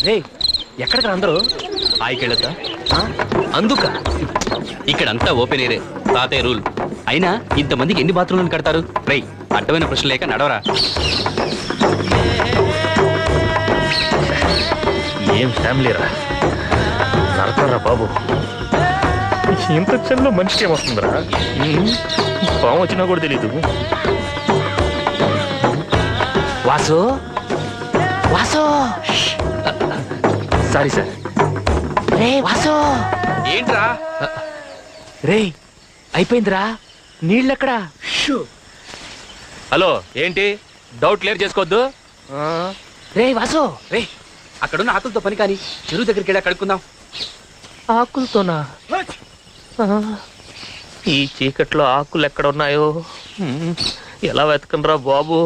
రే ఎక్కడికి అందరూ ఆయికెళ్ళతా అందుక ఇక్కడంతా ఓపెన్ ఏరే తాతయ్య రూల్. అయినా ఇంతమందికి ఎన్ని బాత్రూమ్లను కడతారు? రేయ్ అడ్డమైన ప్రశ్న లేక నడవరా. ఏం ఫ్యామిలీ రా, నడతారా బాబు. ఇంత చెల్లో మనిషికి ఏమొస్తుందిరా? పాము వచ్చినా కూడా తెలీదు. Vasu Vasu, sorry sir. రే వాసు. ఏంట్రా? రే అయిపోయిందిరా, నీళ్ళెక్కడా? హలో ఏంటి డౌట్ క్లియర్ చేసుకోవద్దు. రే వాసు. రే అక్కడున్న ఆకులతో పని కానీ చెరువు దగ్గరికి వెళ్ళా కడుక్కుందాం. ఆకులతోనా? ఈ చీకట్లో ఆకులు ఎక్కడ ఉన్నాయో ఎలా వెతకనరా బాబు.